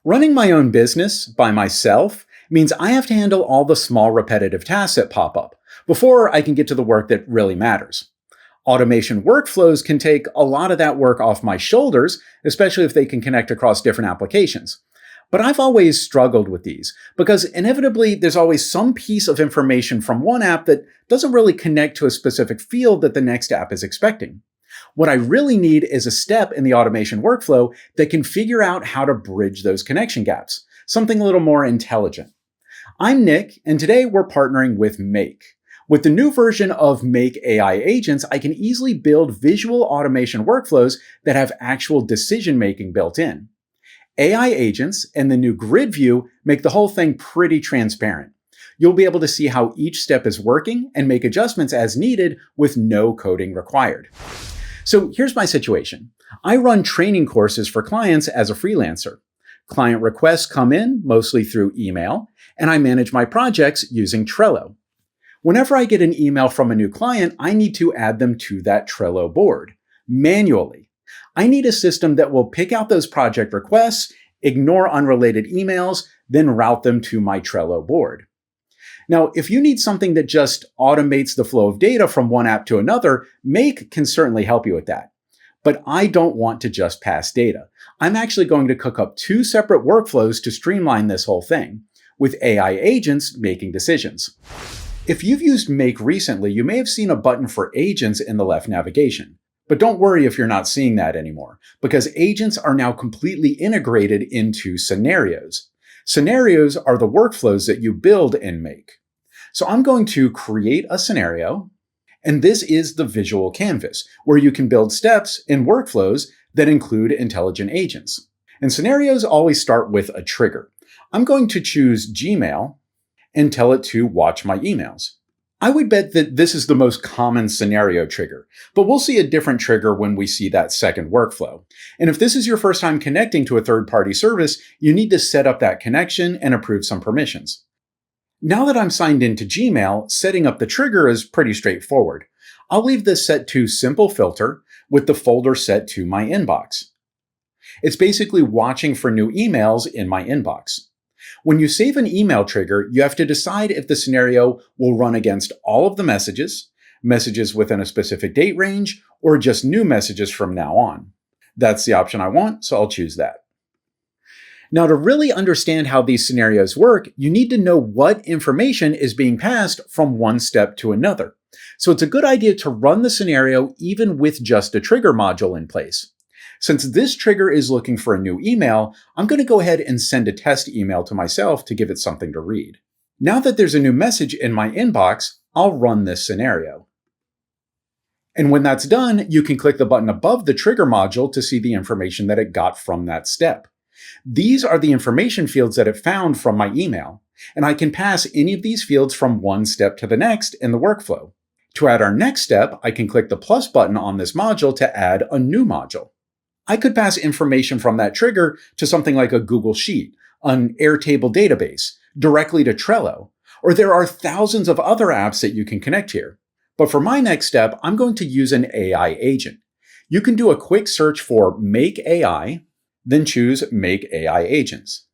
Running my own business by myself means I have to handle all the small repetitive tasks that pop up before I can get to the work that really matters. Automation workflows can take a lot of that work off my shoulders, especially if they can connect across different applications. But I've always struggled with these because inevitably there's always some piece of information from one app that doesn't really connect to a specific field that the next app is expecting. What I really need is a step in the automation workflow that can figure out how to bridge those connection gaps, something a little more intelligent. I'm Nick, and today we're partnering with Make. With the new version of Make AI agents, I can easily build visual automation workflows that have actual decision-making built in. AI agents and the new grid view make the whole thing pretty transparent. You'll be able to see how each step is working and make adjustments as needed with no coding required. So here's my situation. I run training courses for clients as a freelancer. Client requests come in mostly through email, and I manage my projects using Trello. Whenever I get an email from a new client, I need to add them to that Trello board manually. I need a system that will pick out those project requests, ignore unrelated emails, then route them to my Trello board. Now, if you need something that just automates the flow of data from one app to another, Make can certainly help you with that. But I don't want to just pass data. I'm actually going to cook up two separate workflows to streamline this whole thing, with AI agents making decisions. If you've used Make recently, you may have seen a button for agents in the left navigation. But don't worry if you're not seeing that anymore, because agents are now completely integrated into scenarios. Scenarios are the workflows that you build in Make. So I'm going to create a scenario, and this is the visual canvas, where you can build steps in workflows that include intelligent agents. And scenarios always start with a trigger. I'm going to choose Gmail and tell it to watch my emails. I would bet that this is the most common scenario trigger, but we'll see a different trigger when we see that second workflow. And if this is your first time connecting to a third-party service, you need to set up that connection and approve some permissions. Now that I'm signed into Gmail, setting up the trigger is pretty straightforward. I'll leave this set to Simple Filter with the folder set to my inbox. It's basically watching for new emails in my inbox. When you save an email trigger, you have to decide if the scenario will run against all of the messages, messages within a specific date range, or just new messages from now on. That's the option I want, so I'll choose that. Now, to really understand how these scenarios work, you need to know what information is being passed from one step to another. So it's a good idea to run the scenario even with just a trigger module in place. Since this trigger is looking for a new email, I'm going to go ahead and send a test email to myself to give it something to read. Now that there's a new message in my inbox, I'll run this scenario. And when that's done, you can click the button above the trigger module to see the information that it got from that step. These are the information fields that it found from my email, and I can pass any of these fields from one step to the next in the workflow. To add our next step, I can click the plus button on this module to add a new module. I could pass information from that trigger to something like a Google Sheet, an Airtable database, directly to Trello, or there are thousands of other apps that you can connect here. But for my next step, I'm going to use an AI agent. You can do a quick search for Make AI, then choose Make AI Agents.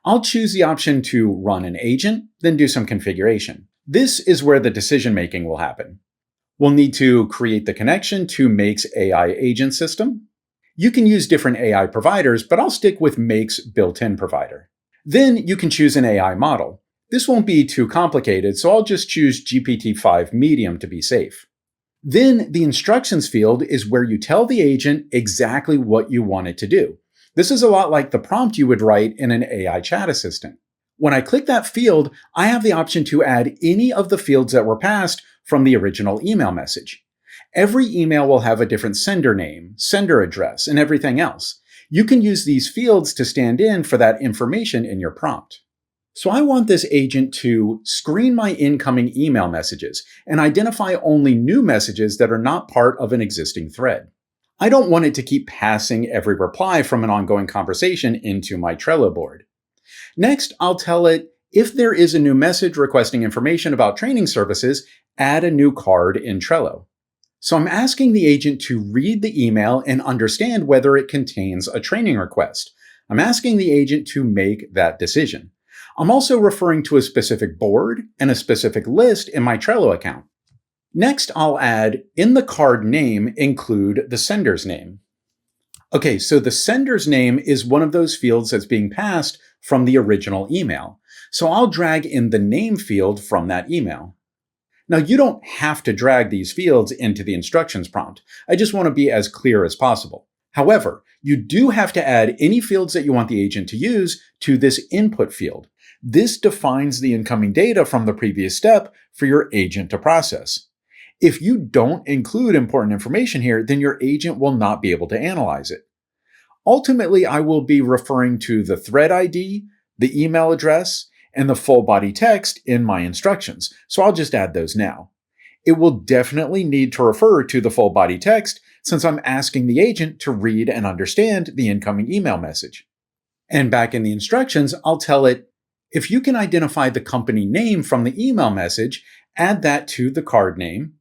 I'll choose the option to run an agent, then do some configuration. This is where the decision-making will happen. We'll need to create the connection to Make's AI agent system. You can use different AI providers, but I'll stick with Make's built-in provider. Then you can choose an AI model. This won't be too complicated, so I'll just choose GPT-5 Medium to be safe. Then the instructions field is where you tell the agent exactly what you want it to do. This is a lot like the prompt you would write in an AI chat assistant. When I click that field, I have the option to add any of the fields that were passed from the original email message. Every email will have a different sender name, sender address, and everything else. You can use these fields to stand in for that information in your prompt. So I want this agent to screen my incoming email messages and identify only new messages that are not part of an existing thread. I don't want it to keep passing every reply from an ongoing conversation into my Trello board. Next, I'll tell it if there is a new message requesting information about training services, add a new card in Trello. So I'm asking the agent to read the email and understand whether it contains a training request. I'm asking the agent to make that decision. I'm also referring to a specific board and a specific list in my Trello account. Next, I'll add, in the card name, include the sender's name. Okay, so the sender's name is one of those fields that's being passed from the original email. So I'll drag in the name field from that email. Now, you don't have to drag these fields into the instructions prompt. I just want to be as clear as possible. However, you do have to add any fields that you want the agent to use to this input field. This defines the incoming data from the previous step for your agent to process. If you don't include important information here, then your agent will not be able to analyze it. Ultimately, I will be referring to the thread ID, the email address, and the full body text in my instructions, so I'll just add those now. It will definitely need to refer to the full body text since I'm asking the agent to read and understand the incoming email message. And back in the instructions, I'll tell it, if you can identify the company name from the email message, add that to the card name,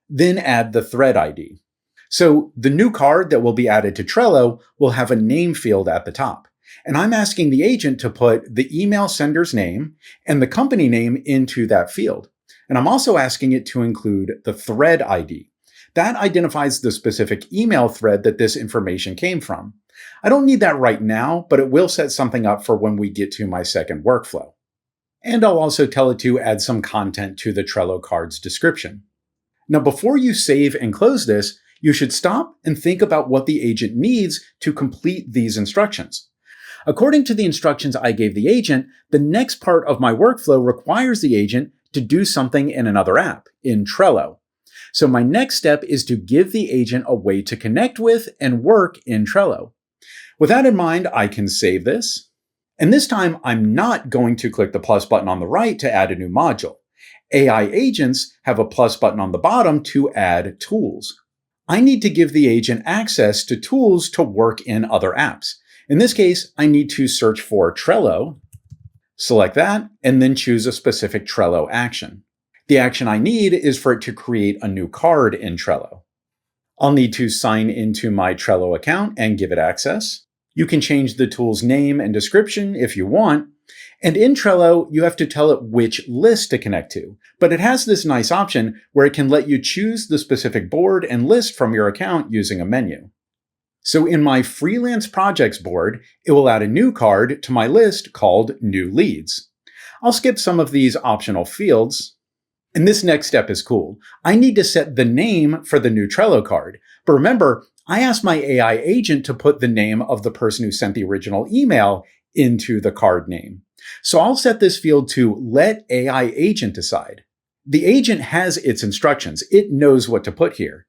then add the thread ID. So the new card that will be added to Trello will have a name field at the top. And I'm asking the agent to put the email sender's name and the company name into that field. And I'm also asking it to include the thread ID. That identifies the specific email thread that this information came from. I don't need that right now, but it will set something up for when we get to my second workflow. And I'll also tell it to add some content to the Trello card's description. Now, before you save and close this, you should stop and think about what the agent needs to complete these instructions. According to the instructions I gave the agent, the next part of my workflow requires the agent to do something in another app, in Trello. So my next step is to give the agent a way to connect with and work in Trello. With that in mind, I can save this. And this time, I'm not going to click the plus button on the right to add a new module. AI agents have a plus button on the bottom to add tools. I need to give the agent access to tools to work in other apps. In this case, I need to search for Trello, select that, and then choose a specific Trello action. The action I need is for it to create a new card in Trello. I'll need to sign into my Trello account and give it access. You can change the tool's name and description if you want. And in Trello, you have to tell it which list to connect to. But it has this nice option where it can let you choose the specific board and list from your account using a menu. So in my freelance projects board, it will add a new card to my list called New Leads. I'll skip some of these optional fields. And this next step is cool. I need to set the name for the new Trello card. But remember, I asked my AI agent to put the name of the person who sent the original email into the card name. So I'll set this field to Let AI Agent Decide. The agent has its instructions. It knows what to put here.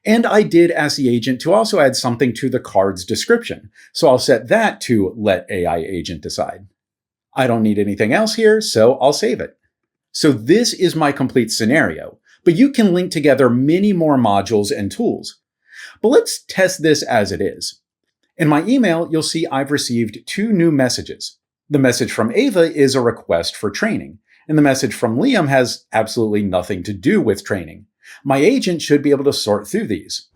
And I did ask the agent to also add something to the card's description. So I'll set that to Let AI Agent Decide. I don't need anything else here, so I'll save it. So this is my complete scenario, but you can link together many more modules and tools. But let's test this as it is. In my email, you'll see I've received 2 new messages. The message from Ava is a request for training, and the message from Liam has absolutely nothing to do with training. My agent should be able to sort through these.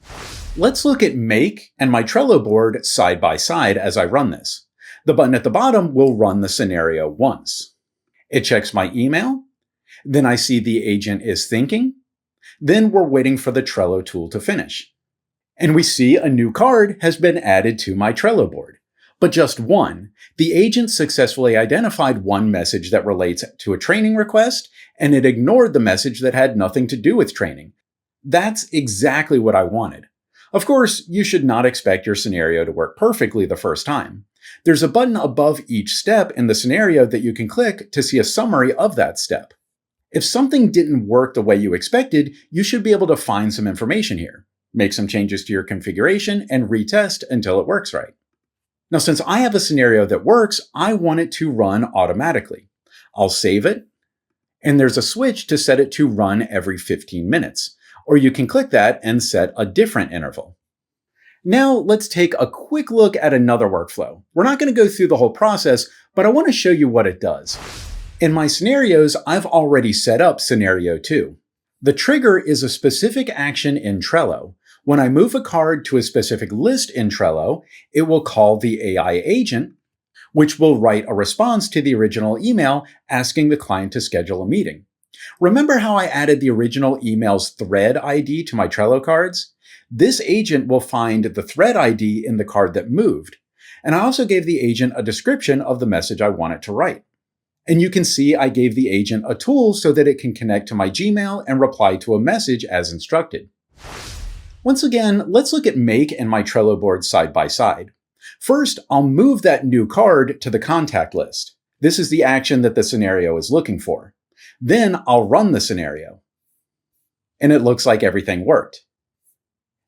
Let's look at Make and my Trello board side by side as I run this. The button at the bottom will run the scenario once. It checks my email. Then I see the agent is thinking. Then we're waiting for the Trello tool to finish. And we see a new card has been added to my Trello board. But just one. The agent successfully identified one message that relates to a training request, and it ignored the message that had nothing to do with training. That's exactly what I wanted. Of course, you should not expect your scenario to work perfectly the first time. There's a button above each step in the scenario that you can click to see a summary of that step. If something didn't work the way you expected, you should be able to find some information here. Make some changes to your configuration and retest until it works right. Now, since I have a scenario that works, I want it to run automatically. I'll save it, and there's a switch to set it to run every 15 minutes, or you can click that and set a different interval. Now, let's take a quick look at another workflow. We're not going to go through the whole process, but I want to show you what it does. In my scenarios, I've already set up Scenario 2. The trigger is a specific action in Trello. When I move a card to a specific list in Trello, it will call the AI agent, which will write a response to the original email asking the client to schedule a meeting. Remember how I added the original email's thread ID to my Trello cards? This agent will find the thread ID in the card that moved. And I also gave the agent a description of the message I want it to write. And you can see I gave the agent a tool so that it can connect to my Gmail and reply to a message as instructed. Once again, let's look at Make and my Trello board side by side. First, I'll move that new card to the contact list. This is the action that the scenario is looking for. Then I'll run the scenario. And it looks like everything worked.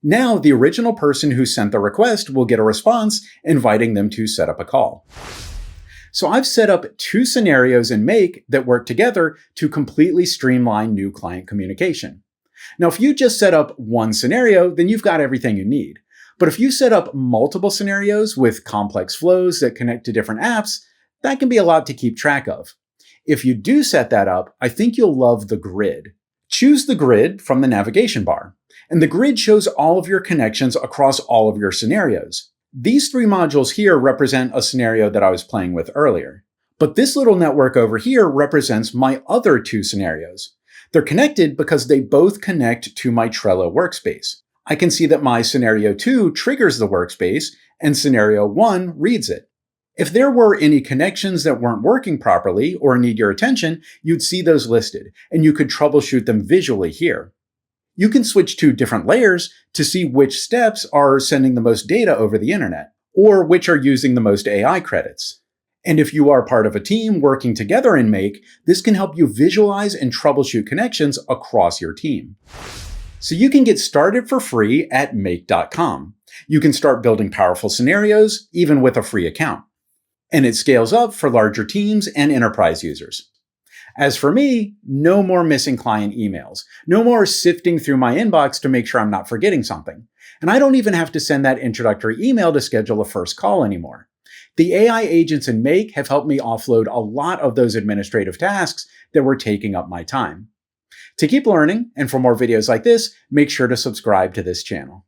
Now, the original person who sent the request will get a response inviting them to set up a call. So I've set up 2 scenarios in Make that work together to completely streamline new client communication. Now, if you just set up one scenario, then you've got everything you need. But if you set up multiple scenarios with complex flows that connect to different apps, that can be a lot to keep track of. If you do set that up, I think you'll love the grid. Choose the grid from the navigation bar, and the grid shows all of your connections across all of your scenarios. These 3 modules here represent a scenario that I was playing with earlier. But this little network over here represents my other 2 scenarios. They're connected because they both connect to my Trello workspace. I can see that my scenario 2 triggers the workspace, and scenario 1 reads it. If there were any connections that weren't working properly or need your attention, you'd see those listed, and you could troubleshoot them visually here. You can switch to different layers to see which steps are sending the most data over the internet, or which are using the most AI credits. And if you are part of a team working together in Make, this can help you visualize and troubleshoot connections across your team. So you can get started for free at make.com. You can start building powerful scenarios, even with a free account. And it scales up for larger teams and enterprise users. As for me, no more missing client emails. No more sifting through my inbox to make sure I'm not forgetting something. And I don't even have to send that introductory email to schedule a first call anymore. The AI agents in Make have helped me offload a lot of those administrative tasks that were taking up my time. To keep learning, and for more videos like this, make sure to subscribe to this channel.